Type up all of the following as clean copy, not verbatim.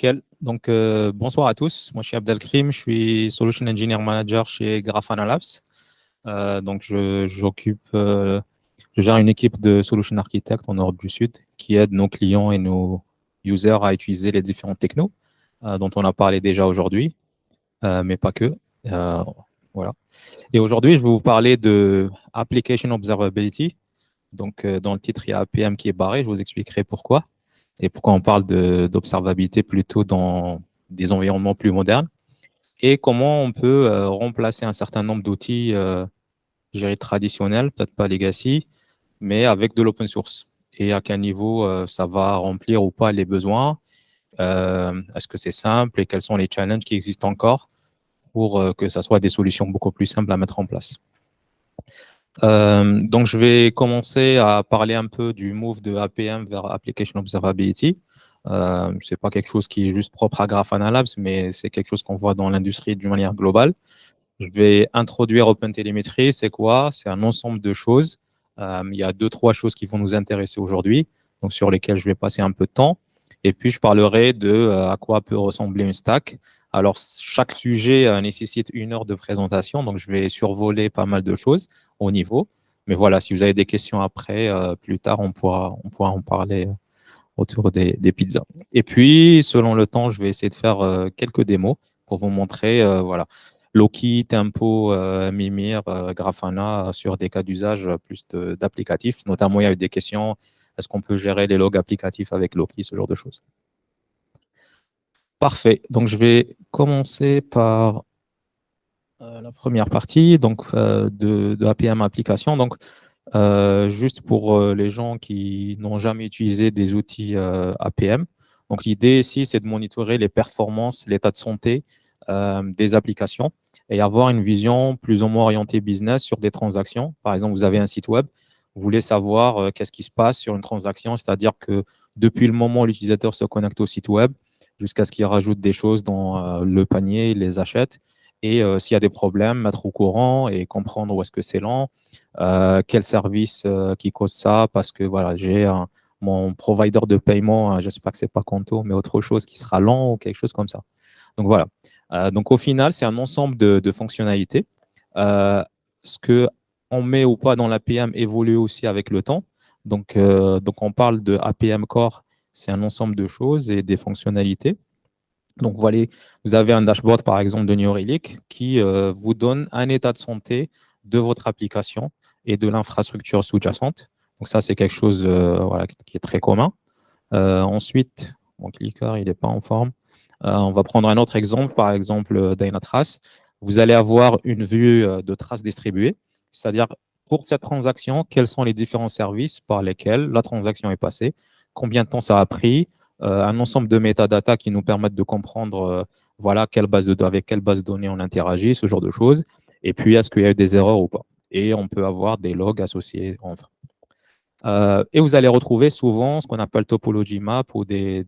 nickel. Donc, bonsoir à tous. Moi, je suis Abdelkrim, je suis Solution Engineer Manager chez Grafana Labs. Donc, je gère une équipe de Solution Architects en Europe du Sud qui aide nos clients et nos users à utiliser les différents technos dont on a parlé déjà aujourd'hui, mais pas que. Voilà. Et aujourd'hui, je vais vous parler de Application Observability. Donc, dans le titre, il y a APM qui est barré. Je vous expliquerai pourquoi et pourquoi on parle d'observabilité plutôt dans des environnements plus modernes et comment on peut remplacer un certain nombre d'outils traditionnels, peut-être pas legacy, mais avec de l'open source et à quel niveau ça va remplir ou pas les besoins. Est-ce que c'est simple et quels sont les challenges qui existent encore pour que ça soit des solutions beaucoup plus simples à mettre en place. Donc, je vais commencer à parler un peu du move de APM vers Application Observability. Ce n'est pas quelque chose qui est juste propre à Grafana Labs, mais c'est quelque chose qu'on voit dans l'industrie d'une manière globale. Je vais introduire OpenTelemetry. C'est quoi? C'est un ensemble de choses. Il y a 2-3 choses qui vont nous intéresser aujourd'hui, donc sur lesquelles je vais passer un peu de temps. Et puis, je parlerai de à quoi peut ressembler une stack. Alors, chaque sujet nécessite 1 heure de présentation, donc je vais survoler pas mal de choses au niveau. Mais voilà, si vous avez des questions après, plus tard, on pourra en parler autour des pizzas. Et puis, selon le temps, je vais essayer de faire quelques démos pour vous montrer, voilà, Loki, Tempo, Mimir, Grafana sur des cas d'usage plus d'applicatifs. Notamment, il y a eu des questions, est-ce qu'on peut gérer les logs applicatifs avec Loki, ce genre de choses. Parfait. Donc, je vais commencer par la première partie donc, de APM application. Donc, juste pour les gens qui n'ont jamais utilisé des outils APM. Donc, l'idée ici, c'est de monitorer les performances, l'état de santé des applications et avoir une vision plus ou moins orientée business sur des transactions. Par exemple, vous avez un site web, vous voulez savoir qu'est-ce qui se passe sur une transaction, c'est-à-dire que depuis le moment où l'utilisateur se connecte au site web jusqu'à ce qu'il rajoute des choses dans le panier, il les achète. Et s'il y a des problèmes, mettre au courant et comprendre où est-ce que c'est lent, quel service qui cause ça, parce que voilà, j'ai mon provider de paiement, je ne sais pas que ce n'est pas Conto, mais autre chose qui sera lent ou quelque chose comme ça. Donc voilà. Donc au final, c'est un ensemble de fonctionnalités. Ce qu'on met ou pas dans l'APM évolue aussi avec le temps. Donc on parle de APM Core, c'est un ensemble de choses et des fonctionnalités. Donc, voilà, vous avez un dashboard, par exemple, de New Relic qui vous donne un état de santé de votre application et de l'infrastructure sous-jacente. Donc, ça, c'est quelque chose voilà, qui est très commun. Ensuite, mon clicker, il n'est pas en forme. On va prendre un autre exemple, par exemple, Dynatrace. Vous allez avoir une vue de traces distribuées, c'est-à-dire pour cette transaction, quels sont les différents services par lesquels la transaction est passée, combien de temps ça a pris, un ensemble de métadata qui nous permettent de comprendre voilà, avec quelle base de données on interagit, ce genre de choses. Et puis, est-ce qu'il y a eu des erreurs ou pas? Et on peut avoir des logs associés. Enfin. Et vous allez retrouver souvent ce qu'on appelle topology map ou des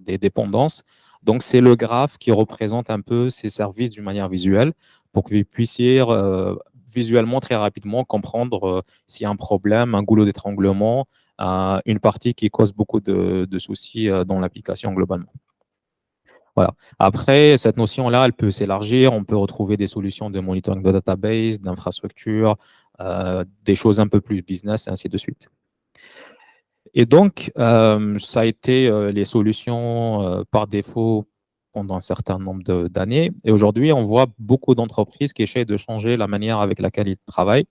dépendances. Donc, c'est le graphe qui représente un peu ces services d'une manière visuelle pour que vous puissiez visuellement, très rapidement, comprendre s'il y a un problème, un goulot d'étranglement, une partie qui cause beaucoup de soucis dans l'application globalement. Voilà. Après, cette notion-là, elle peut s'élargir. On peut retrouver des solutions de monitoring de database, d'infrastructure, des choses un peu plus business, et ainsi de suite. Et donc, ça a été les solutions par défaut pendant un certain nombre d'années. Et aujourd'hui, on voit beaucoup d'entreprises qui essaient de changer la manière avec laquelle ils travaillent.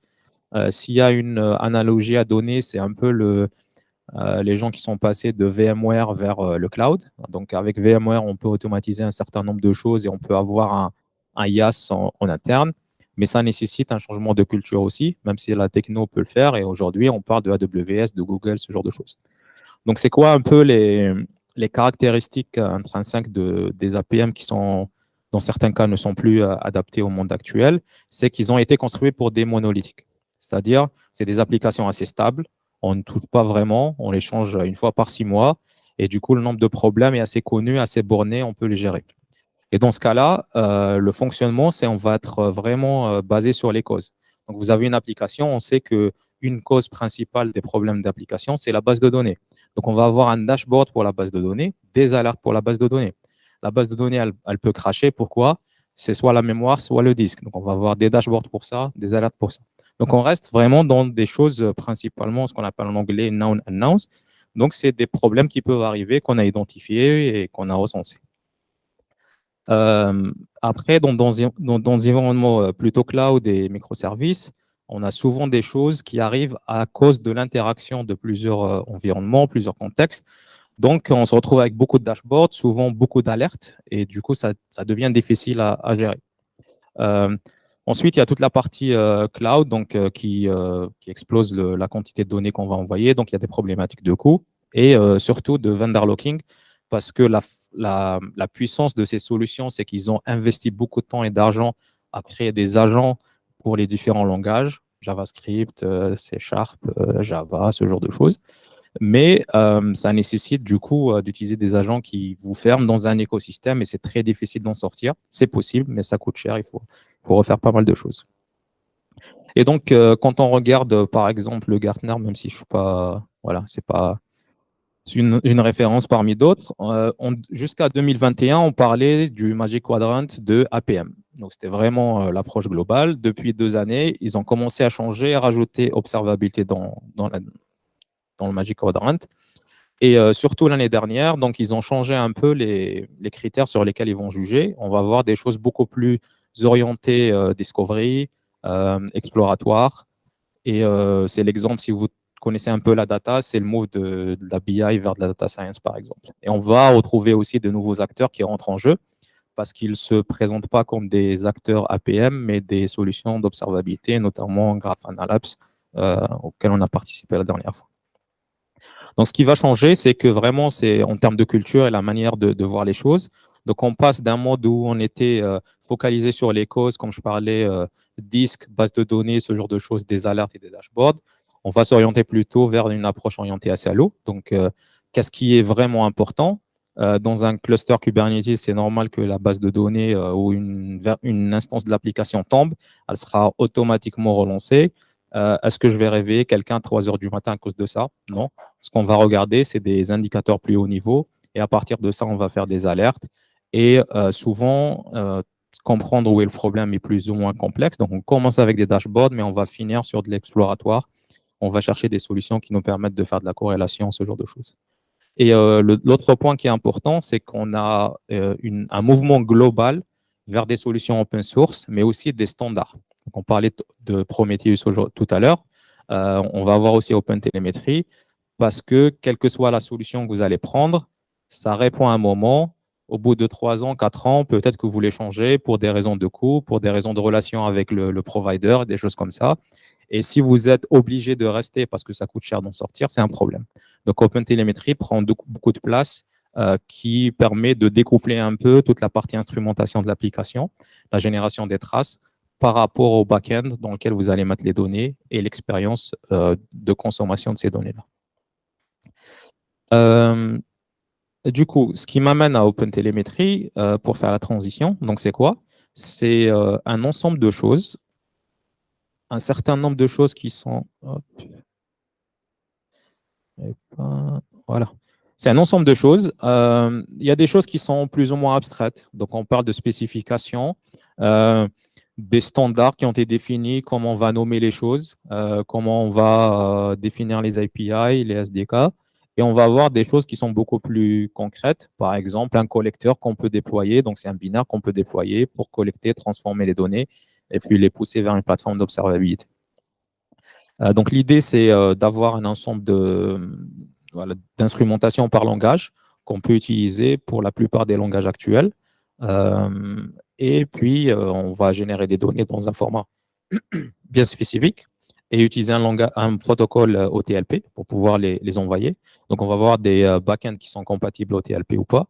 S'il y a une analogie à donner, c'est un peu les gens qui sont passés de VMware vers le cloud. Donc, avec VMware, on peut automatiser un certain nombre de choses et on peut avoir un IaaS en interne. Mais ça nécessite un changement de culture aussi, même si la techno peut le faire. Et aujourd'hui, on parle de AWS, de Google, ce genre de choses. Donc, c'est quoi un peu les caractéristiques intrinsèques des APM qui sont, dans certains cas, ne sont plus adaptées au monde actuel? C'est qu'ils ont été construits pour des monolithiques. C'est-à-dire, c'est des applications assez stables. On ne touche pas vraiment, on les change 1 fois par 6 mois. Et du coup, le nombre de problèmes est assez connu, assez borné, on peut les gérer. Et dans ce cas-là, le fonctionnement, on va être vraiment basé sur les causes. Donc, vous avez une application, on sait qu'une cause principale des problèmes d'application, c'est la base de données. Donc, on va avoir un dashboard pour la base de données, des alertes pour la base de données. la base de données, elle peut crasher. Pourquoi? C'est soit la mémoire, soit le disque. Donc, on va avoir des dashboards pour ça, des alertes pour ça. Donc, on reste vraiment dans des choses principalement ce qu'on appelle en anglais known unknowns. Donc, c'est des problèmes qui peuvent arriver, qu'on a identifiés et qu'on a recensés. Après, dans des environnements plutôt cloud et microservices, on a souvent des choses qui arrivent à cause de l'interaction de plusieurs environnements, plusieurs contextes. Donc, on se retrouve avec beaucoup de dashboards, souvent beaucoup d'alertes, et du coup, ça devient difficile à gérer. Ensuite, il y a toute la partie cloud donc, qui explose la quantité de données qu'on va envoyer. Donc, il y a des problématiques de coût et surtout de vendor locking parce que la puissance de ces solutions, c'est qu'ils ont investi beaucoup de temps et d'argent à créer des agents pour les différents langages, JavaScript, C#, Java, ce genre de choses. Mais ça nécessite du coup d'utiliser des agents qui vous ferment dans un écosystème et c'est très difficile d'en sortir. C'est possible, mais ça coûte cher, il faut refaire pas mal de choses. Et donc, quand on regarde par exemple le Gartner, même si je suis pas, voilà, c'est pas une référence parmi d'autres, jusqu'à 2021, on parlait du Magic Quadrant de APM. Donc, c'était vraiment l'approche globale. Depuis 2 années, ils ont commencé à changer, à rajouter observabilité dans le Magic Quadrant. Et surtout l'année dernière, donc ils ont changé un peu les critères sur lesquels ils vont juger. On va avoir des choses beaucoup plus orientées discovery, exploratoire. Et c'est l'exemple, si vous connaissez un peu la data, c'est le move de la BI vers de la data science, par exemple. Et on va retrouver aussi de nouveaux acteurs qui rentrent en jeu parce qu'ils ne se présentent pas comme des acteurs APM, mais des solutions d'observabilité, notamment Grafana Labs, auxquelles on a participé la dernière fois. Donc, ce qui va changer, c'est que vraiment, c'est en termes de culture et la manière de voir les choses. Donc, on passe d'un mode où on était focalisé sur les causes, comme je parlais, disques, bases de données, ce genre de choses, des alertes et des dashboards. On va s'orienter plutôt vers une approche orientée à SLO. Donc, qu'est-ce qui est vraiment important? Dans un cluster Kubernetes, c'est normal que la base de données ou une instance de l'application tombe. Elle sera automatiquement relancée. Est-ce que je vais réveiller quelqu'un à 3 heures du matin à cause de ça? Non. Ce qu'on va regarder, c'est des indicateurs plus haut niveau. Et à partir de ça, on va faire des alertes. Et souvent, comprendre où est le problème est plus ou moins complexe. Donc, on commence avec des dashboards, mais on va finir sur de l'exploratoire. On va chercher des solutions qui nous permettent de faire de la corrélation, ce genre de choses. Et l'autre point qui est important, c'est qu'on a un mouvement global vers des solutions open source, mais aussi des standards. Donc, on parlait de Prometheus tout à l'heure. On va avoir aussi OpenTelemetry parce que quelle que soit la solution que vous allez prendre, ça répond à un moment. Au bout de 3 ans, 4 ans, peut-être que vous voulez changer pour des raisons de coût, pour des raisons de relation avec le provider, des choses comme ça. Et si vous êtes obligé de rester parce que ça coûte cher d'en sortir, c'est un problème. Donc, OpenTelemetry prend beaucoup de place qui permet de découpler un peu toute la partie instrumentation de l'application, la génération des traces, par rapport au back-end dans lequel vous allez mettre les données et l'expérience de consommation de ces données-là. Du coup, ce qui m'amène à OpenTelemetry pour faire la transition, donc c'est quoi? C'est un ensemble de choses, un certain nombre de choses qui sont... Hop, voilà. C'est un ensemble de choses. Il y a des choses qui sont plus ou moins abstraites. Donc, on parle de spécifications, des standards qui ont été définis, comment on va nommer les choses, comment on va définir les API, les SDK. Et on va avoir des choses qui sont beaucoup plus concrètes. Par exemple, un collecteur qu'on peut déployer. Donc, c'est un binaire qu'on peut déployer pour collecter, transformer les données et puis les pousser vers une plateforme d'observabilité. Donc, l'idée, c'est d'avoir un ensemble d'instrumentation par langage qu'on peut utiliser pour la plupart des langages actuels. Et puis, on va générer des données dans un format bien spécifique et utiliser un protocole OTLP pour pouvoir les envoyer. Donc, on va avoir des backends qui sont compatibles OTLP ou pas.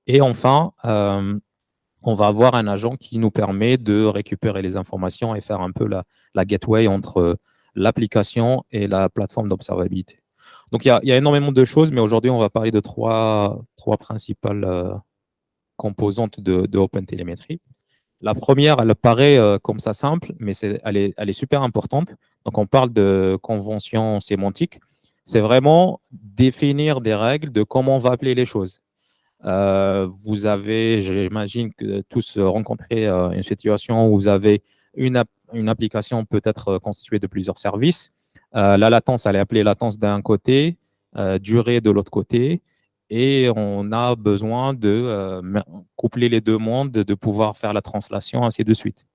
Et enfin, on va avoir un agent qui nous permet de récupérer les informations et faire un peu la gateway entre l'application et la plateforme d'observabilité. Donc, il y a énormément de choses, mais aujourd'hui, on va parler de trois principales composantes de OpenTelemetry. La première, elle paraît comme ça simple, mais elle est super importante. Donc, on parle de convention sémantique. C'est vraiment définir des règles de comment on va appeler les choses. Vous avez, j'imagine que tous rencontré une situation où vous avez une application peut-être constituée de plusieurs services. La latence, elle est appelée latence d'un côté, durée de l'autre côté, et on a besoin de coupler les deux mondes, de pouvoir faire la translation, ainsi de suite.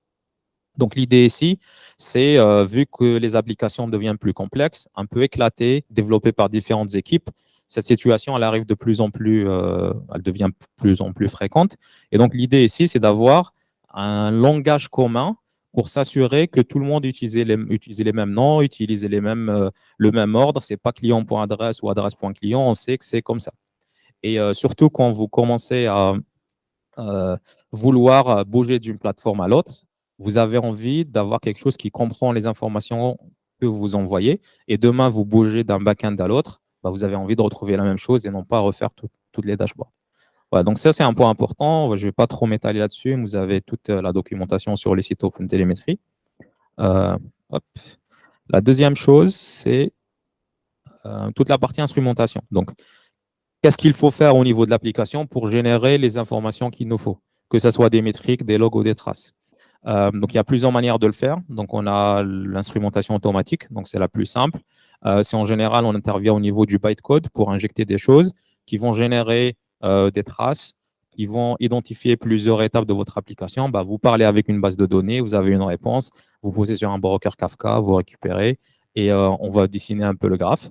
Donc, l'idée ici, c'est, vu que les applications deviennent plus complexes, un peu éclatées, développées par différentes équipes, cette situation, elle arrive de plus en plus, elle devient de plus en plus fréquente. Et donc, l'idée ici, c'est d'avoir un langage commun pour s'assurer que tout le monde utilise les mêmes noms, utilise le même ordre. Ce n'est pas client.adresse ou adresse.client, on sait que c'est comme ça. Et surtout, quand vous commencez à vouloir bouger d'une plateforme à l'autre, vous avez envie d'avoir quelque chose qui comprend les informations que vous envoyez. Et demain, vous bougez d'un back-end à l'autre, bah, vous avez envie de retrouver la même chose et non pas refaire toutes les dashboards. Voilà, donc ça, c'est un point important. Je ne vais pas trop m'étaler là-dessus. Vous avez toute la documentation sur les sites OpenTelemetry. Hop. La deuxième chose, c'est toute la partie instrumentation. Donc, qu'est-ce qu'il faut faire au niveau de l'application pour générer les informations qu'il nous faut, que ce soit des métriques, des logs ou des traces. Donc, il y a plusieurs manières de le faire. Donc, on a l'instrumentation automatique, donc c'est la plus simple. C'est en général, on intervient au niveau du bytecode pour injecter des choses qui vont générer des traces, qui vont identifier plusieurs étapes de votre application. Bah, vous parlez avec une base de données, vous avez une réponse, vous posez sur un broker Kafka, vous récupérez et on va dessiner un peu le graphe.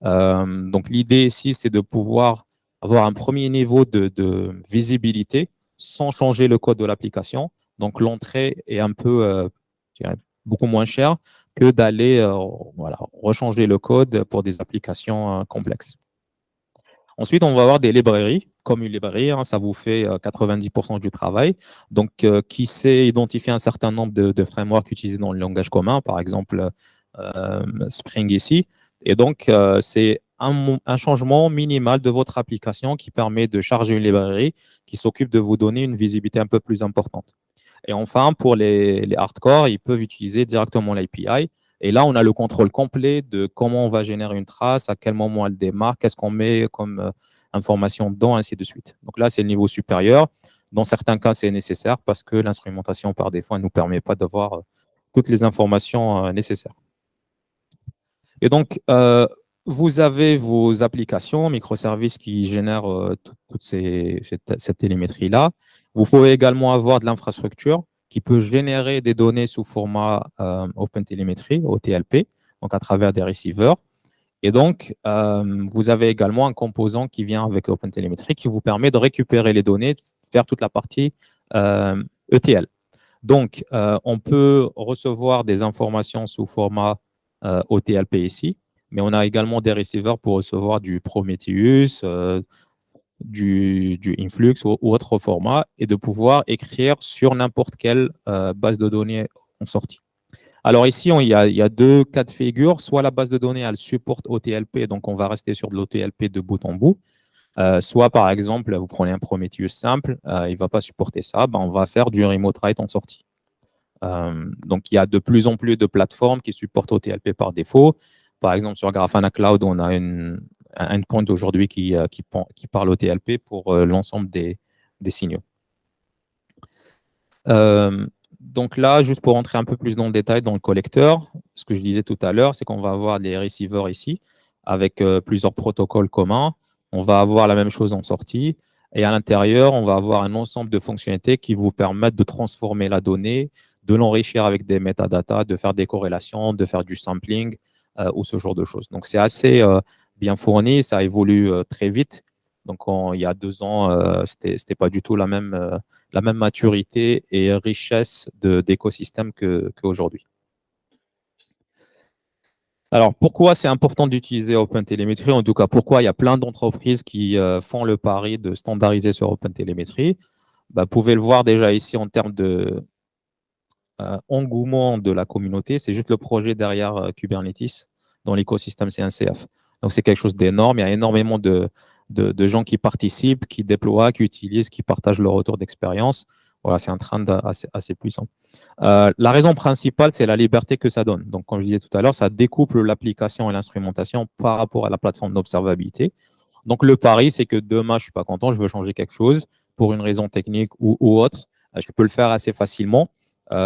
Donc, l'idée ici, c'est de pouvoir avoir un premier niveau de visibilité sans changer le code de l'application. Donc, l'entrée est un peu, beaucoup moins chère que d'aller rechanger le code pour des applications complexes. Ensuite, on va avoir des librairies. Comme une librairie, hein, ça vous fait 90% du travail. Donc, qui sait identifier un certain nombre de frameworks utilisés dans le langage commun, par exemple Spring ici. Et donc, c'est un changement minimal de votre application qui permet de charger une librairie qui s'occupe de vous donner une visibilité un peu plus importante. Et enfin, pour les hardcore, ils peuvent utiliser directement l'API. Et là, on a le contrôle complet de comment on va générer une trace, à quel moment elle démarre, qu'est-ce qu'on met comme information dedans, ainsi de suite. Donc là, c'est le niveau supérieur. Dans certains cas, c'est nécessaire parce que l'instrumentation, par défaut, ne nous permet pas d'avoir toutes les informations nécessaires. Et donc, vous avez vos applications, microservices qui génèrent toute cette télémétrie-là. Vous pouvez également avoir de l'infrastructure qui peut générer des données sous format OpenTelemetry, OTLP, donc à travers des receivers. Et donc, vous avez également un composant qui vient avec OpenTelemetry qui vous permet de récupérer les données, de faire toute la partie ETL. Donc, on peut recevoir des informations sous format OTLP ici, mais on a également des receivers pour recevoir du Prometheus, du Influx ou autre format, et de pouvoir écrire sur n'importe quelle base de données en sortie. Alors ici, il y a deux cas de figure. Soit la base de données, elle supporte OTLP, donc on va rester sur de l'OTLP de bout en bout. Soit, par exemple, vous prenez un Prometheus simple, il ne va pas supporter ça, on va faire du remote write en sortie. Donc, il y a de plus en plus de plateformes qui supportent OTLP par défaut. Par exemple, sur Grafana Cloud, on a un endpoint aujourd'hui qui parle OTLP pour l'ensemble des signaux. Donc là, juste pour rentrer un peu plus dans le détail dans le collecteur, ce que je disais tout à l'heure, c'est qu'on va avoir des receivers ici avec plusieurs protocoles communs. On va avoir la même chose en sortie. Et à l'intérieur, on va avoir un ensemble de fonctionnalités qui vous permettent de transformer la donnée, de l'enrichir avec des métadatas, de faire des corrélations, de faire du sampling ou ce genre de choses. Donc, c'est assez bien fourni, ça évolue très vite. Donc, il y a 2 ans, ce n'était pas du tout la même maturité et richesse d'écosystème qu'aujourd'hui. Alors, pourquoi c'est important d'utiliser OpenTelemetry? En tout cas, pourquoi il y a plein d'entreprises qui font le pari de standardiser sur OpenTelemetry? Vous pouvez le voir déjà ici en termes de engouement de la communauté. C'est juste le projet derrière Kubernetes dans l'écosystème CNCF. Donc, c'est quelque chose d'énorme. Il y a énormément de gens qui participent, qui déploient, qui utilisent, qui partagent leur retour d'expérience. Voilà, c'est un trend assez puissant. La raison principale, c'est la liberté que ça donne. Donc, comme je disais tout à l'heure, ça découple l'application et l'instrumentation par rapport à la plateforme d'observabilité. Donc, le pari, c'est que demain, je ne suis pas content, je veux changer quelque chose pour une raison technique ou autre. Je peux le faire assez facilement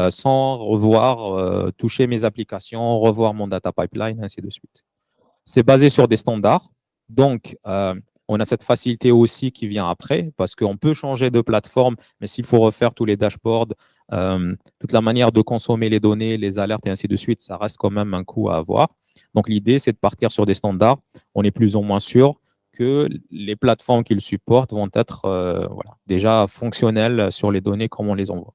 sans revoir, toucher mes applications, revoir mon data pipeline, ainsi de suite. C'est basé sur des standards. Donc, on a cette facilité aussi qui vient après parce qu'on peut changer de plateforme, mais s'il faut refaire tous les dashboards, toute la manière de consommer les données, les alertes et ainsi de suite, ça reste quand même un coût à avoir. Donc, l'idée, c'est de partir sur des standards. On est plus ou moins sûr que les plateformes qu'ils supportent vont être voilà, déjà fonctionnelles sur les données comme on les envoie.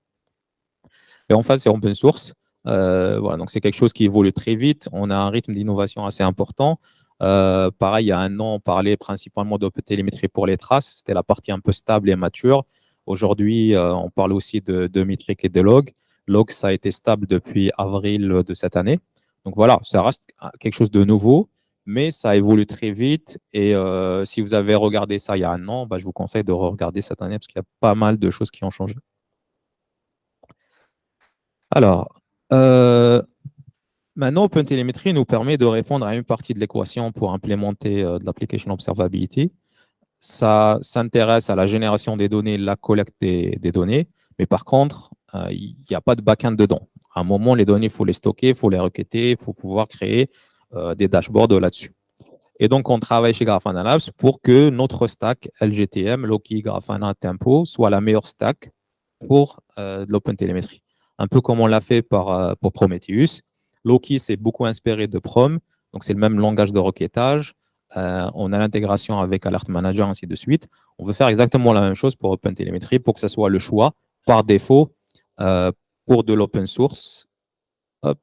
Et en face, c'est open source. Voilà, donc c'est quelque chose qui évolue très vite. On a un rythme d'innovation assez important. Pareil, il y a un an, on parlait principalement d'OpenTelemetry pour les traces. C'était la partie un peu stable et mature. Aujourd'hui, on parle aussi de métriques et de logs. Logs, ça a été stable depuis avril de cette année. Donc voilà, ça reste quelque chose de nouveau, mais ça évolue très vite. Et si vous avez regardé ça il y a un an, bah, je vous conseille de regarder cette année parce qu'il y a pas mal de choses qui ont changé. Alors, maintenant, OpenTelemetry nous permet de répondre à une partie de l'équation pour implémenter de l'application observability. Ça s'intéresse à la génération des données, la collecte des données, mais par contre, il n'y a pas de back-end dedans. À un moment, les données, il faut les stocker, il faut les requêter, il faut pouvoir créer des dashboards là-dessus. Et donc, on travaille chez Grafana Labs pour que notre stack LGTM, Loki, Grafana, Tempo, soit la meilleure stack pour de l'OpenTelemetry. Un peu comme on l'a fait pour Prometheus. Loki s'est beaucoup inspiré de Prom, donc c'est le même langage de requêtage. On a l'intégration avec Alert Manager, ainsi de suite. On veut faire exactement la même chose pour OpenTelemetry pour que ce soit le choix par défaut pour de l'open source. Hop,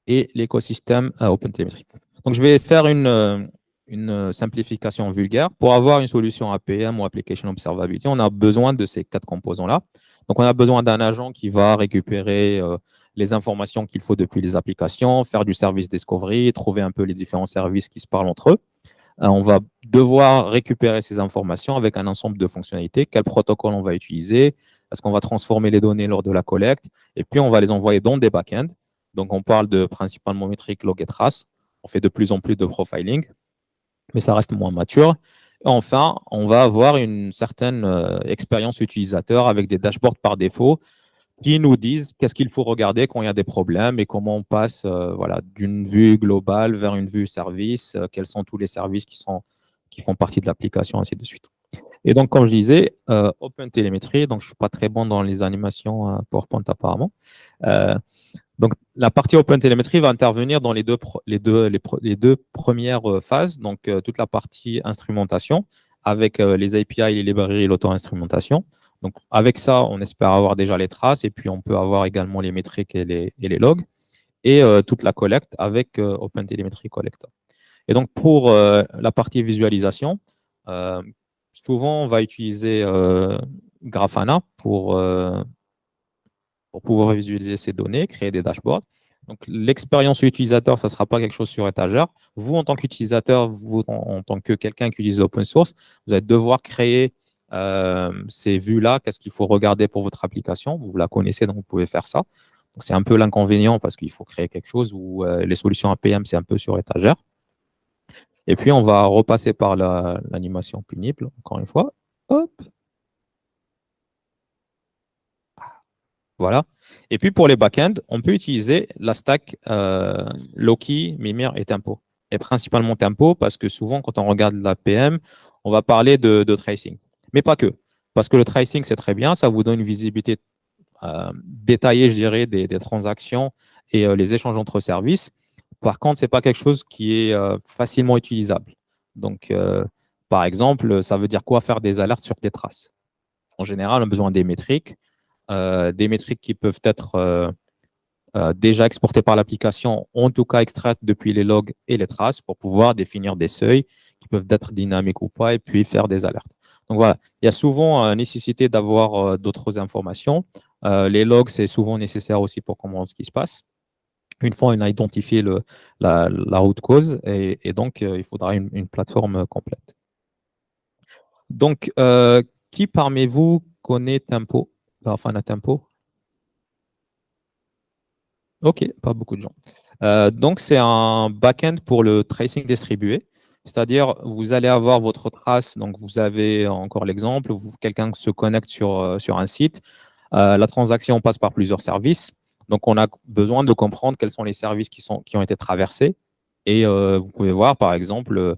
et l'écosystème OpenTelemetry. Donc, je vais faire une simplification vulgaire. Pour avoir une solution APM ou Application Observability, on a besoin de ces 4 composants-là. Donc, on a besoin d'un agent qui va récupérer les informations qu'il faut depuis les applications, faire du service discovery, trouver un peu les différents services qui se parlent entre eux. On va devoir récupérer ces informations avec un ensemble de fonctionnalités. Quel protocole on va utiliser? Est-ce qu'on va transformer les données lors de la collecte? Et puis, on va les envoyer dans des backends. Donc, on parle de principalement métriques, log et traces. On fait de plus en plus de profiling, mais ça reste moins mature. Et enfin, on va avoir une certaine expérience utilisateur avec des dashboards par défaut qui nous disent qu'est-ce qu'il faut regarder quand il y a des problèmes et comment on passe voilà, d'une vue globale vers une vue service, quels sont tous les services qui font partie de l'application, ainsi de suite. Et donc, comme je disais, OpenTelemetry, donc je ne suis pas très bon dans les animations PowerPoint apparemment. Donc, la partie OpenTelemetry va intervenir dans les deux premières phases, donc toute la partie instrumentation avec les API, les librairies et l'auto-instrumentation. Donc, avec ça, on espère avoir déjà les traces et puis on peut avoir également les métriques et les logs et toute la collecte avec OpenTelemetry Collector. Et donc, pour la partie visualisation, souvent, on va utiliser Grafana pour pouvoir visualiser ces données, créer des dashboards. Donc, l'expérience utilisateur, ça ne sera pas quelque chose sur étagère. Vous, en tant qu'utilisateur, vous, en tant que quelqu'un qui utilise l'open source, vous allez devoir créer ces vues-là. Qu'est-ce qu'il faut regarder pour votre application? Vous la connaissez, donc vous pouvez faire ça. C'est un peu l'inconvénient parce qu'il faut créer quelque chose où les solutions APM, c'est un peu sur étagère. Et puis, on va repasser par l'animation punible, encore une fois. Hop. Voilà. Et puis, pour les backends, on peut utiliser la stack Loki, Mimir et Tempo. Et principalement Tempo, parce que souvent, quand on regarde l'APM, on va parler de tracing. Mais pas que. Parce que le tracing, c'est très bien. Ça vous donne une visibilité détaillée, je dirais, des transactions et les échanges entre services. Par contre, ce n'est pas quelque chose qui est facilement utilisable. Donc, par exemple, ça veut dire quoi faire des alertes sur des traces? En général, on a besoin des métriques qui peuvent être déjà exportées par l'application, en tout cas extraites depuis les logs et les traces pour pouvoir définir des seuils qui peuvent être dynamiques ou pas et puis faire des alertes. Donc voilà, il y a souvent nécessité d'avoir d'autres informations. Les logs, c'est souvent nécessaire aussi pour comprendre ce qui se passe. Une fois on a identifié la route cause et donc il faudra une plateforme complète. Donc, qui parmi vous connaît Tempo, Grafana Tempo? Ok, pas beaucoup de gens. Donc, c'est un back-end pour le tracing distribué. C'est-à-dire, vous allez avoir votre trace. Donc, vous avez encore l'exemple, quelqu'un se connecte sur un site. La transaction passe par plusieurs services. Donc, on a besoin de comprendre quels sont les services qui ont été traversés. Et vous pouvez voir, par exemple,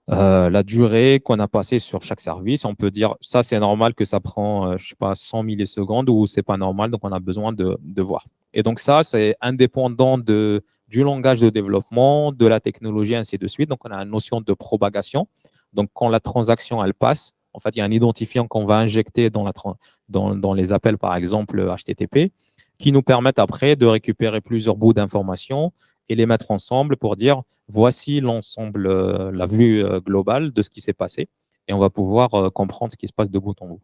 la durée qu'on a passée sur chaque service. On peut dire, ça, c'est normal que ça prend, je sais pas, 100 millisecondes ou c'est pas normal. Donc, on a besoin de voir. Et donc, ça, c'est indépendant du langage de développement, de la technologie, ainsi de suite. Donc, on a une notion de propagation. Donc, quand la transaction, elle passe, en fait, il y a un identifiant qu'on va injecter dans les appels, par exemple, HTTP, qui nous permettent après de récupérer plusieurs bouts d'informations et les mettre ensemble pour dire voici l'ensemble, la vue globale de ce qui s'est passé. Et on va pouvoir comprendre ce qui se passe de bout en bout.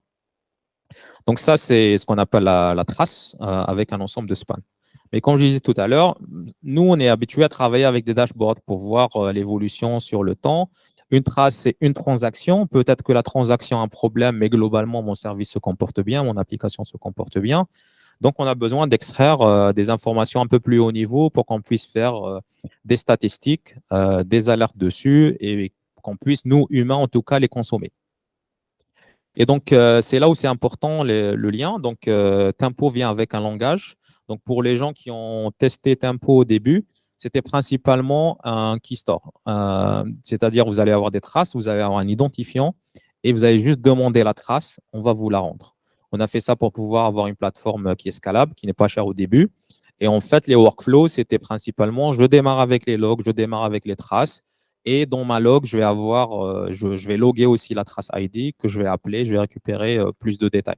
Donc ça, c'est ce qu'on appelle la trace avec un ensemble de spans. Mais comme je disais tout à l'heure, nous, on est habitué à travailler avec des dashboards pour voir l'évolution sur le temps. Une trace, c'est une transaction. Peut-être que la transaction a un problème, mais globalement, mon service se comporte bien, mon application se comporte bien. Donc, on a besoin d'extraire des informations un peu plus haut niveau pour qu'on puisse faire des statistiques, des alertes dessus et qu'on puisse, nous, humains, en tout cas, les consommer. Et donc, c'est là où c'est important le lien. Donc, Tempo vient avec un langage. Donc, pour les gens qui ont testé Tempo au début, c'était principalement un key store. C'est-à-dire, vous allez avoir des traces, vous allez avoir un identifiant et vous allez juste demander la trace, on va vous la rendre. On a fait ça pour pouvoir avoir une plateforme qui est scalable, qui n'est pas chère au début. Et en fait, les workflows, c'était principalement, je démarre avec les logs, je démarre avec les traces. Et dans ma log, je vais avoir, je vais loguer aussi la trace ID que je vais appeler, je vais récupérer plus de détails.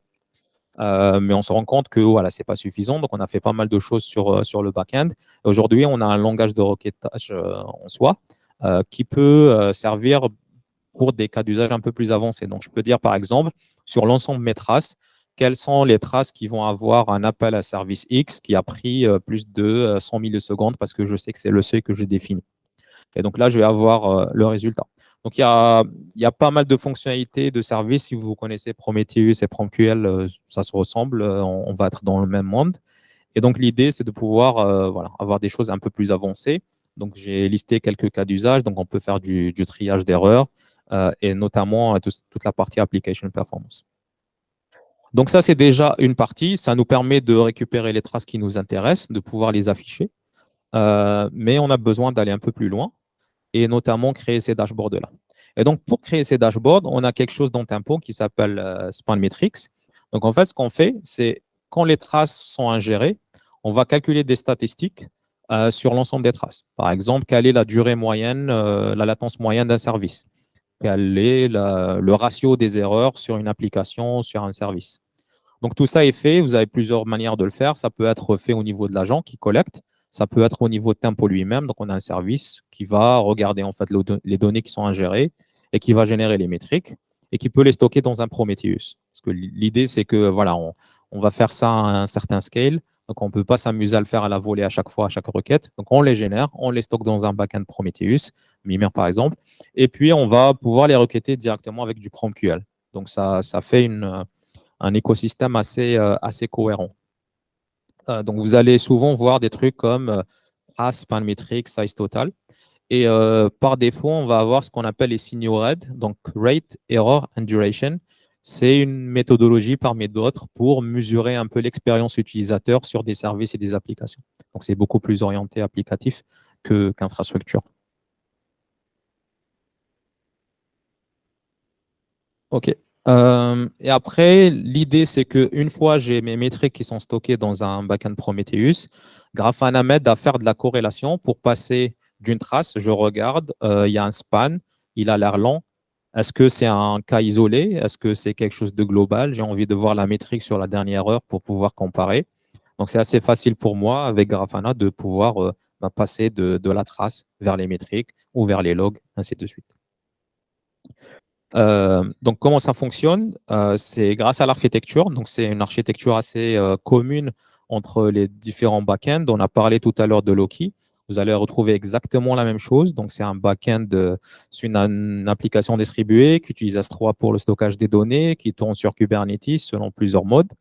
Mais on se rend compte que voilà, ce n'est pas suffisant. Donc, on a fait pas mal de choses sur le back-end. Aujourd'hui, on a un langage de requêtage en soi qui peut servir pour des cas d'usage un peu plus avancés. Donc, je peux dire, par exemple, sur l'ensemble de mes traces, quelles sont les traces qui vont avoir un appel à service X qui a pris plus de 100 millisecondes parce que je sais que c'est le seuil que j'ai défini. Et donc là, je vais avoir le résultat. Donc, il y a pas mal de fonctionnalités de services. Si vous connaissez Prometheus et PromQL, ça se ressemble. On va être dans le même monde. Et donc, l'idée, c'est de pouvoir voilà, avoir des choses un peu plus avancées. Donc, j'ai listé quelques cas d'usage. Donc, on peut faire du triage d'erreurs et notamment toute la partie application performance. Donc, ça, c'est déjà une partie. Ça nous permet de récupérer les traces qui nous intéressent, de pouvoir les afficher. Mais on a besoin d'aller un peu plus loin et notamment créer ces dashboards-là. Et donc, pour créer ces dashboards, on a quelque chose dans Tempo qui s'appelle Span Metrics. Donc, en fait, ce qu'on fait, c'est quand les traces sont ingérées, on va calculer des statistiques sur l'ensemble des traces. Par exemple, quelle est la durée moyenne, la latence moyenne d'un service? Quel est le ratio des erreurs sur une application, sur un service? Donc, tout ça est fait. Vous avez plusieurs manières de le faire. Ça peut être fait au niveau de l'agent qui collecte. Ça peut être au niveau de Tempo lui-même. Donc, on a un service qui va regarder en fait les données qui sont ingérées et qui va générer les métriques et qui peut les stocker dans un Prometheus. Parce que l'idée, c'est que voilà, on va faire ça à un certain scale. Donc, on ne peut pas s'amuser à le faire à la volée à chaque fois, à chaque requête. Donc, on les génère, on les stocke dans un backend Prometheus, Mimir par exemple. Et puis, on va pouvoir les requêter directement avec du PromQL. Donc, ça fait un écosystème assez cohérent. Donc, vous allez souvent voir des trucs comme trace, span metric, size total. Et par défaut, on va avoir ce qu'on appelle les signaux RAID, donc Rate, Error and Duration. C'est une méthodologie parmi d'autres pour mesurer un peu l'expérience utilisateur sur des services et des applications. Donc, c'est beaucoup plus orienté applicatif qu'infrastructure. OK. Et après, l'idée, c'est qu'une fois j'ai mes métriques qui sont stockées dans un backend Prometheus, Grafana m'aide à faire de la corrélation pour passer d'une trace, je regarde, il y a un span, il a l'air lent. Est-ce que c'est un cas isolé? Est-ce que c'est quelque chose de global? J'ai envie de voir la métrique sur la dernière heure pour pouvoir comparer. Donc, c'est assez facile pour moi, avec Grafana, de pouvoir passer de la trace vers les métriques ou vers les logs, ainsi de suite. Donc, comment ça fonctionne? C'est grâce à l'architecture. Donc, c'est une architecture assez commune entre les différents backends. On a parlé tout à l'heure de Loki. Vous allez retrouver exactement la même chose. Donc, c'est un backend, c'est une application distribuée qui utilise S3 pour le stockage des données, qui tourne sur Kubernetes selon plusieurs modes.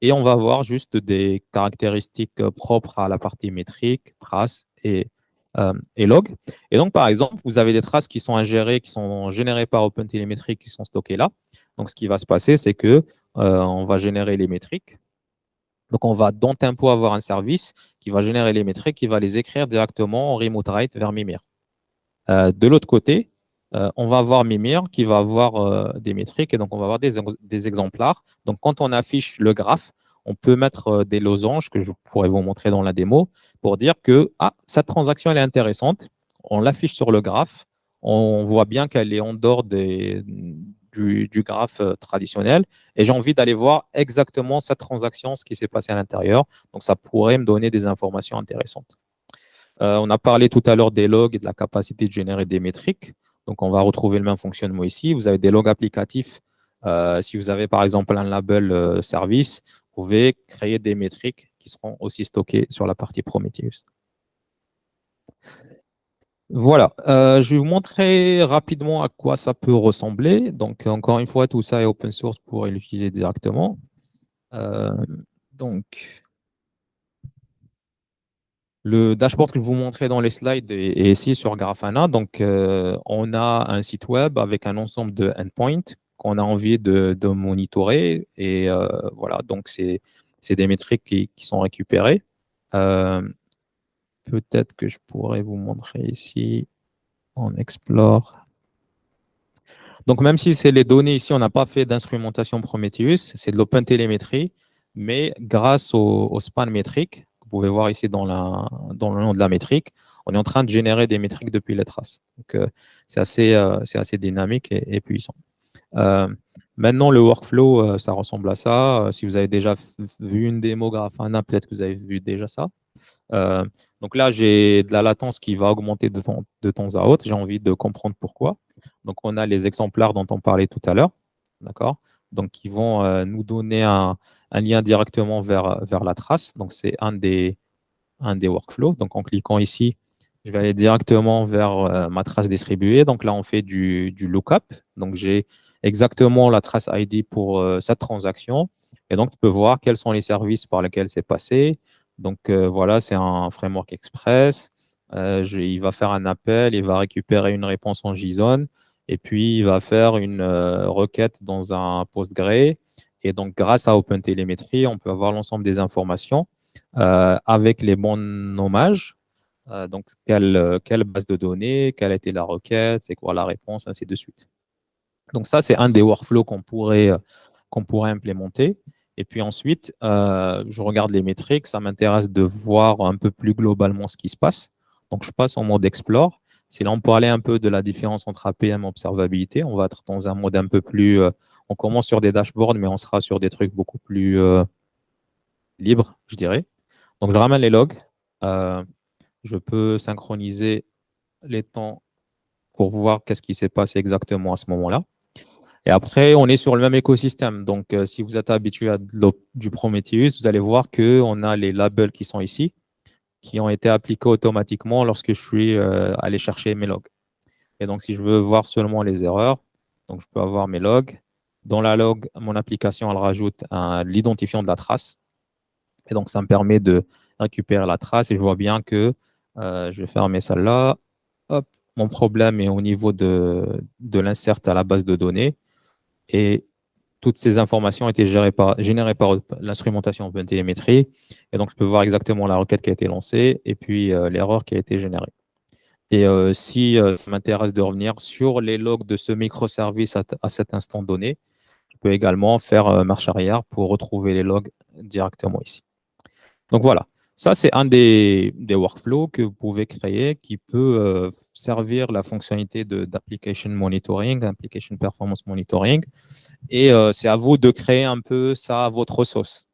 Et on va avoir juste des caractéristiques propres à la partie métrique, trace et log. Et donc, par exemple, vous avez des traces qui sont ingérées, qui sont générées par OpenTelemetry, qui sont stockées là. Donc, ce qui va se passer, c'est que on va générer les métriques. Donc, on va dans Tempo avoir un service qui va générer les métriques, qui va les écrire directement en remote write vers Mimir. De l'autre côté, on va avoir Mimir qui va avoir des métriques et donc on va avoir des exemplaires. Donc, quand on affiche le graphe, on peut mettre des losanges que je pourrais vous montrer dans la démo pour dire que cette transaction elle est intéressante. On l'affiche sur le graphe. On voit bien qu'elle est en dehors du graphe traditionnel et j'ai envie d'aller voir exactement cette transaction, ce qui s'est passé à l'intérieur. Donc, ça pourrait me donner des informations intéressantes. On a parlé tout à l'heure des logs et de la capacité de générer des métriques. Donc, on va retrouver le même fonctionnement ici. Vous avez des logs applicatifs. Si vous avez par exemple un label service, vous pouvez créer des métriques qui seront aussi stockées sur la partie Prometheus. Voilà, je vais vous montrer rapidement à quoi ça peut ressembler. Donc, encore une fois, tout ça est open source pour l'utiliser directement. Donc, le dashboard que je vous montrais dans les slides est ici sur Grafana. Donc, on a un site web avec un ensemble de endpoints qu'on a envie de monitorer. Et voilà, donc c'est des métriques qui sont récupérées. Peut-être que je pourrais vous montrer ici en Explore. Donc, même si c'est les données ici, on n'a pas fait d'instrumentation Prometheus, c'est de l'OpenTelemetry, mais grâce au span métrique, vous pouvez voir ici dans le nom de la métrique, on est en train de générer des métriques depuis les traces. Donc, c'est assez dynamique et puissant. Maintenant, le workflow, ça ressemble à ça. Si vous avez déjà vu une démo Grafana, peut-être que vous avez vu déjà ça. Donc là, j'ai de la latence qui va augmenter de temps à autre. J'ai envie de comprendre pourquoi. Donc, on a les exemplaires dont on parlait tout à l'heure. D'accord? Donc, qui vont nous donner un lien directement vers la trace. Donc, c'est un des workflows. Donc, en cliquant ici, je vais aller directement vers ma trace distribuée. Donc là, on fait du lookup. Donc, j'ai exactement la trace ID pour cette transaction. Et donc, tu peux voir quels sont les services par lesquels c'est passé. Donc, voilà, c'est un framework express. Il va faire un appel, il va récupérer une réponse en JSON. Et puis, il va faire une requête dans un PostgreSQL. Et donc, grâce à OpenTelemetry, on peut avoir l'ensemble des informations avec les bons nommages. Donc, quelle base de données, quelle a été la requête, c'est quoi la réponse, ainsi de suite. Donc, ça, c'est un des workflows qu'on pourrait implémenter. Et puis ensuite, je regarde les métriques. Ça m'intéresse de voir un peu plus globalement ce qui se passe. Donc, je passe en mode Explore. C'est là on parlait un peu de la différence entre APM et observabilité. On va être dans un mode un peu plus… on commence sur des dashboards, mais on sera sur des trucs beaucoup plus libres, je dirais. Donc, je ramène les logs. Je peux synchroniser les temps pour voir qu'est-ce qui s'est passé exactement à ce moment-là. Et après, on est sur le même écosystème. Donc, si vous êtes habitué à du Prometheus, vous allez voir qu'on a les labels qui sont ici, qui ont été appliqués automatiquement lorsque je suis allé chercher mes logs. Et donc, si je veux voir seulement les erreurs, donc je peux avoir mes logs. Dans la log, mon application, elle rajoute l'identifiant de la trace. Et donc, ça me permet de récupérer la trace. Et je vois bien que je vais fermer celle-là. Hop, mon problème est au niveau de l'insert à la base de données. Et toutes ces informations ont été générées par l'instrumentation OpenTelemetry. Et donc, je peux voir exactement la requête qui a été lancée et puis l'erreur qui a été générée. Et si ça m'intéresse de revenir sur les logs de ce microservice à cet instant donné, je peux également faire marche arrière pour retrouver les logs directement ici. Donc voilà, ça c'est un des workflows que vous pouvez créer qui peut servir la fonctionnalité d'application monitoring, application performance monitoring. Et c'est à vous de créer un peu ça à votre sauce.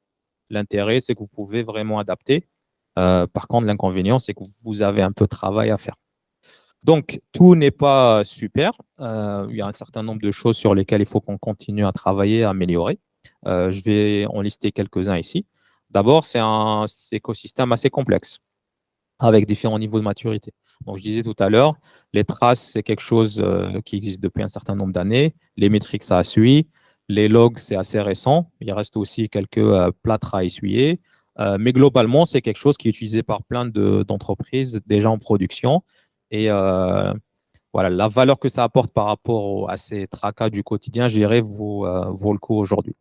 L'intérêt, c'est que vous pouvez vraiment adapter. Par contre, l'inconvénient, c'est que vous avez un peu de travail à faire. Donc, tout n'est pas super. Il y a un certain nombre de choses sur lesquelles il faut qu'on continue à travailler, à améliorer. Je vais en lister quelques-uns ici. D'abord, c'est un écosystème assez complexe, avec différents niveaux de maturité. Donc, je disais tout à l'heure, les traces, c'est quelque chose qui existe depuis un certain nombre d'années. Les métriques, ça suit. Les logs, c'est assez récent. Il reste aussi quelques plâtres à essuyer. Mais globalement, c'est quelque chose qui est utilisé par plein d'entreprises déjà en production. Et voilà, la valeur que ça apporte par rapport à ces tracas du quotidien, je dirais, vaut le coup aujourd'hui.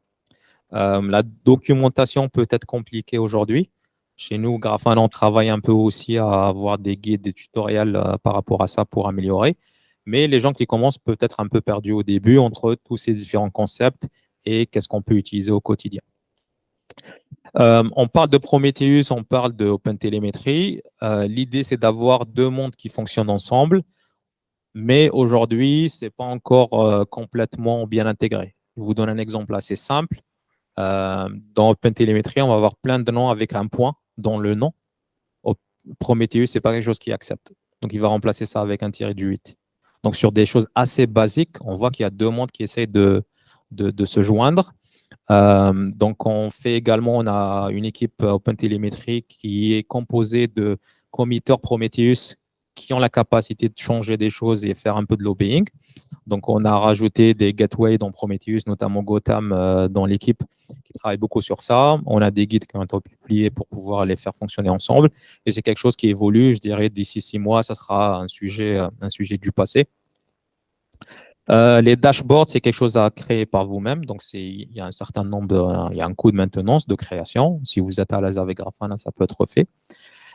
La documentation peut être compliquée aujourd'hui. Chez nous, Grafana, on travaille un peu aussi à avoir des guides, des tutoriels par rapport à ça pour améliorer. Mais les gens qui commencent peuvent être un peu perdus au début entre tous ces différents concepts et qu'est-ce qu'on peut utiliser au quotidien. On parle de Prometheus, on parle de OpenTelemetry. L'idée, c'est d'avoir deux mondes qui fonctionnent ensemble, mais aujourd'hui, ce n'est pas encore complètement bien intégré. Je vous donne un exemple assez simple. Dans OpenTelemetry, on va avoir plein de noms avec un point dans le nom. Prometheus, ce n'est pas quelque chose qui accepte. Donc, il va remplacer ça avec un tiré du 8. Donc, sur des choses assez basiques, on voit qu'il y a deux mondes qui essayent de se joindre. Donc, on a une équipe OpenTelemetry qui est composée de committeurs Prometheus qui ont la capacité de changer des choses et faire un peu de lobbying. Donc, on a rajouté des gateways dans Prometheus, notamment Gotham dans l'équipe qui travaille beaucoup sur ça. On a des guides qui ont été publiés pour pouvoir les faire fonctionner ensemble. Et c'est quelque chose qui évolue. Je dirais d'ici 6 mois, ça sera un sujet du passé. Les dashboards, c'est quelque chose à créer par vous-même. Donc, il y a un certain nombre il y a un coût de maintenance, de création. Si vous êtes à l'aise avec Grafana, ça peut être fait.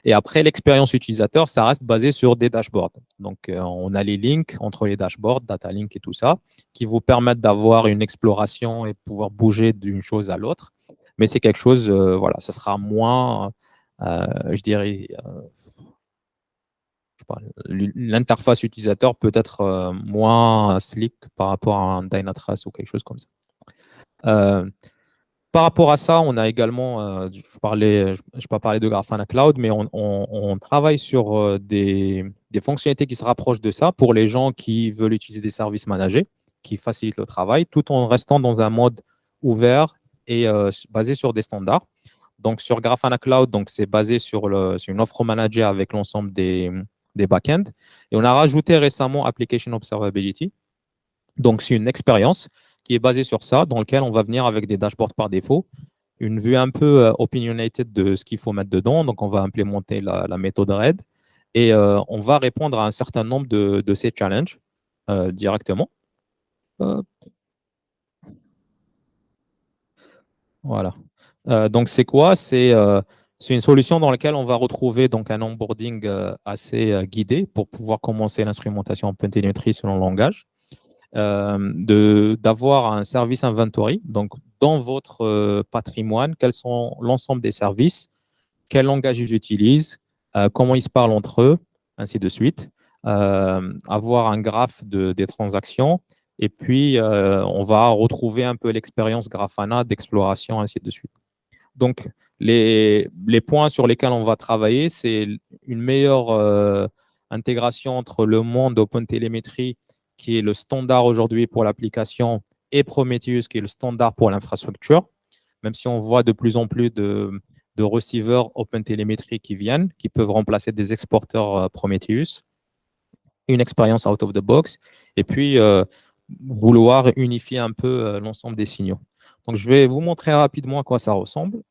Et après, l'expérience utilisateur, ça reste basé sur des dashboards. Donc, on a les links entre les dashboards, data link et tout ça, qui vous permettent d'avoir une exploration et pouvoir bouger d'une chose à l'autre. Mais c'est quelque chose, voilà, ça sera moins, je dirais, l'interface utilisateur peut être moins slick par rapport à un Dynatrace ou quelque chose comme ça. Par rapport à ça, on a également, je vais pas parler de Grafana Cloud, mais on travaille sur des fonctionnalités qui se rapprochent de ça pour les gens qui veulent utiliser des services managés, qui facilitent le travail, tout en restant dans un mode ouvert et basé sur des standards. Donc, sur Grafana Cloud, c'est basé sur une offre managée avec l'ensemble des backends. Et on a rajouté récemment Application Observability. Donc, c'est une expérience qui est basée sur ça, dans lequel on va venir avec des dashboards par défaut, une vue un peu opinionated de ce qu'il faut mettre dedans. Donc, on va implémenter la méthode RAID et on va répondre à un certain nombre de ces challenges directement. Voilà. Donc, c'est quoi? C'est une solution dans laquelle on va retrouver donc, un onboarding assez guidé pour pouvoir commencer l'instrumentation en OpenTelemetry selon le langage. D'avoir un service inventory. Donc, dans votre patrimoine, quels sont l'ensemble des services, quel langage ils utilisent, comment ils se parlent entre eux, ainsi de suite. Avoir un graphe des transactions. Et puis, on va retrouver un peu l'expérience Grafana d'exploration, ainsi de suite. Donc, les points sur lesquels on va travailler, c'est une meilleure intégration entre le monde OpenTelemetry qui est le standard aujourd'hui pour l'application, et Prometheus, qui est le standard pour l'infrastructure, même si on voit de plus en plus de receivers OpenTelemetry qui viennent, qui peuvent remplacer des exporteurs Prometheus, une expérience out of the box, et puis vouloir unifier un peu l'ensemble des signaux. Donc, je vais vous montrer rapidement à quoi ça ressemble.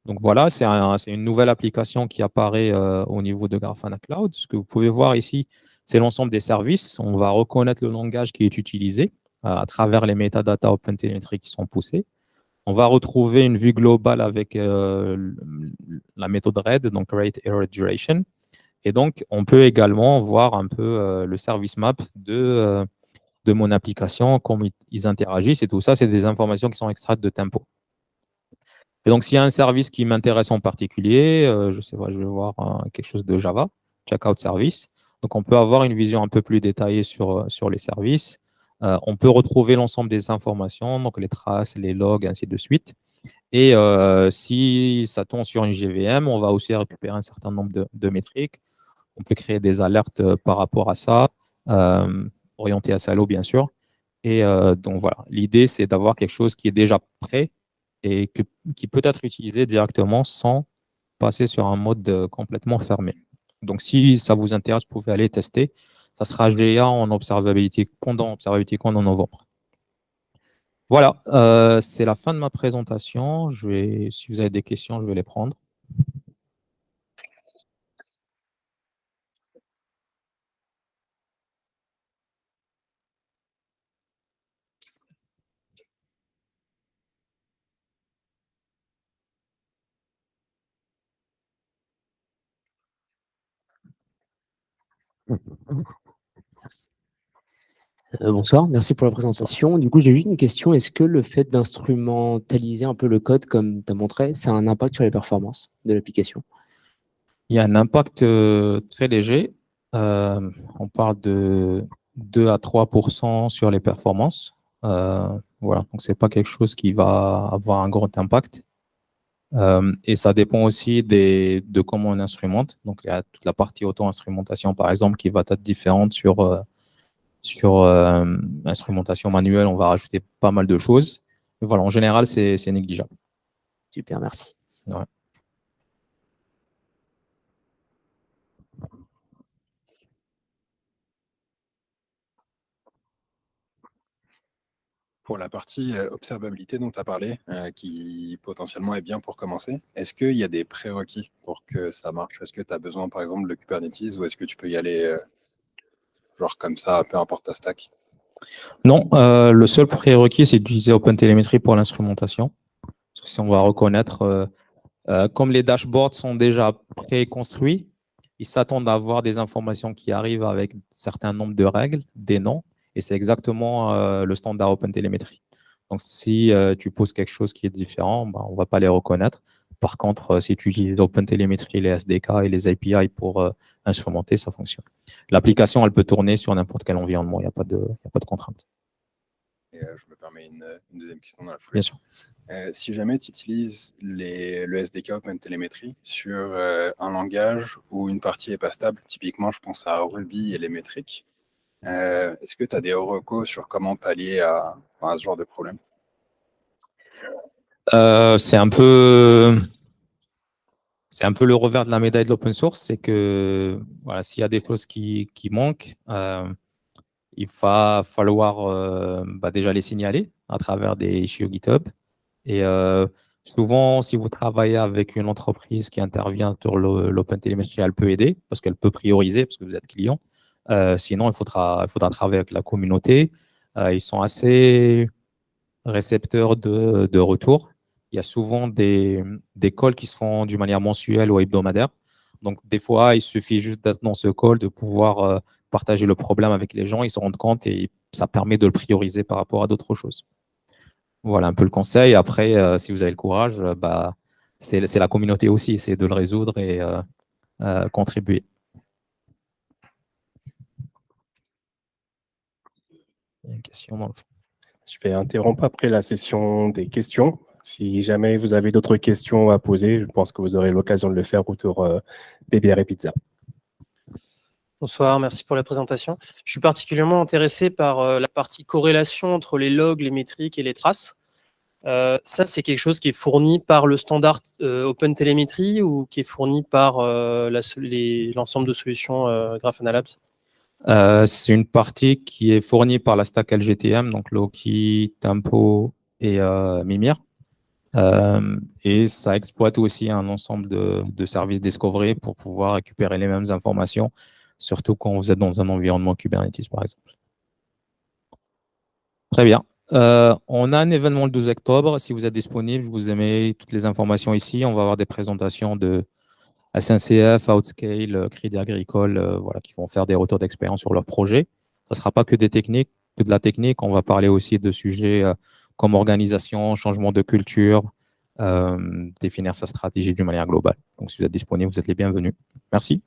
Donc voilà, c'est une nouvelle application qui apparaît au niveau de Grafana Cloud. Ce que vous pouvez voir ici, c'est l'ensemble des services. On va reconnaître le langage qui est utilisé à travers les métadatas OpenTelemetry qui sont poussés. On va retrouver une vue globale avec la méthode RAID, donc Rate Error Duration. Et donc, on peut également voir un peu le service map de mon application, comment ils interagissent et tout ça. C'est des informations qui sont extraites de Tempo. Et donc, s'il y a un service qui m'intéresse en particulier, je sais pas, je vais voir quelque chose de Java, Checkout Service. Donc, on peut avoir une vision un peu plus détaillée sur les services. On peut retrouver l'ensemble des informations, donc les traces, les logs, ainsi de suite. Et si ça tombe sur une GVM, on va aussi récupérer un certain nombre de métriques. On peut créer des alertes par rapport à ça, orienté à Salo, bien sûr. Et donc, voilà, l'idée, c'est d'avoir quelque chose qui est déjà prêt et qui peut être utilisé directement sans passer sur un mode complètement fermé. Donc, si ça vous intéresse, vous pouvez aller tester. Ça sera GA en Observability Con en novembre. Voilà, c'est la fin de ma présentation. Si vous avez des questions, je vais les prendre. Bonsoir, merci pour la présentation. Du coup, j'ai eu une question. Est-ce que le fait d'instrumentaliser un peu le code, comme tu as montré, ça a un impact sur les performances de l'application? Il y a un impact très léger. On parle de 2 à 3% sur les performances. Voilà, donc ce n'est pas quelque chose qui va avoir un grand impact. Et ça dépend aussi de comment on instrumente. Donc, il y a toute la partie auto-instrumentation, par exemple, qui va être différente sur instrumentation manuelle. On va rajouter pas mal de choses. Mais voilà, en général, c'est négligeable. Super, merci. Ouais. Pour la partie observabilité dont tu as parlé, qui potentiellement est bien pour commencer, est-ce qu'il y a des prérequis pour que ça marche? Est-ce que tu as besoin, par exemple, de Kubernetes ou est-ce que tu peux y aller genre comme ça, peu importe ta stack? Non, le seul prérequis, c'est d'utiliser OpenTelemetry pour l'instrumentation. Parce que si on va reconnaître, comme les dashboards sont déjà préconstruits, ils s'attendent à avoir des informations qui arrivent avec un certain nombre de règles, des noms, et c'est exactement le standard OpenTelemetry. Donc, si tu poses quelque chose qui est différent, ben, on ne va pas les reconnaître. Par contre, si tu utilises OpenTelemetry, les SDK et les API pour instrumenter, ça fonctionne. L'application, elle peut tourner sur n'importe quel environnement, il n'y a pas de contrainte. Et je me permets une deuxième question dans la foulée. Bien sûr. Si jamais tu utilises le SDK OpenTelemetry sur un langage où une partie n'est pas stable, typiquement, je pense à Ruby et les métriques, est-ce que tu as des recos sur comment pallier à ce genre de problème? C'est un peu le revers de la médaille de l'open source, c'est que voilà, s'il y a des choses qui manquent, il va falloir déjà les signaler à travers des issues GitHub. Et souvent, si vous travaillez avec une entreprise qui intervient sur l'OpenTelemetry, elle peut aider parce qu'elle peut prioriser parce que vous êtes client. Sinon, il faudra travailler avec la communauté. Ils sont assez récepteurs de retour. Il y a souvent des calls qui se font d'une manière mensuelle ou hebdomadaire. Donc, des fois, il suffit juste d'être dans ce call, de pouvoir partager le problème avec les gens. Ils se rendent compte et ça permet de le prioriser par rapport à d'autres choses. Voilà un peu le conseil. Après, si vous avez le courage, c'est la communauté aussi, c'est de le résoudre et contribuer. Il y a une question dans le fond. Je vais interrompre après la session des questions. Si jamais vous avez d'autres questions à poser, je pense que vous aurez l'occasion de le faire autour des bières et pizzas. Bonsoir, merci pour la présentation. Je suis particulièrement intéressé par la partie corrélation entre les logs, les métriques et les traces. Ça, c'est quelque chose qui est fourni par le standard OpenTelemetry ou qui est fourni par l'ensemble de solutions Grafana Labs? C'est une partie qui est fournie par la stack LGTM, donc Loki, Tempo et Mimir. Et ça exploite aussi un ensemble de services discovery pour pouvoir récupérer les mêmes informations, surtout quand vous êtes dans un environnement Kubernetes, par exemple. Très bien. On a un événement le 12 octobre. Si vous êtes disponible, vous aimez toutes les informations ici. On va avoir des présentations de SNCF, Outscale, Crédit Agricole, voilà, qui vont faire des retours d'expérience sur leur projet. Ce ne sera pas que de la technique. On va parler aussi de sujets comme organisation, changement de culture, définir sa stratégie d'une manière globale. Donc, si vous êtes disponible, vous êtes les bienvenus. Merci.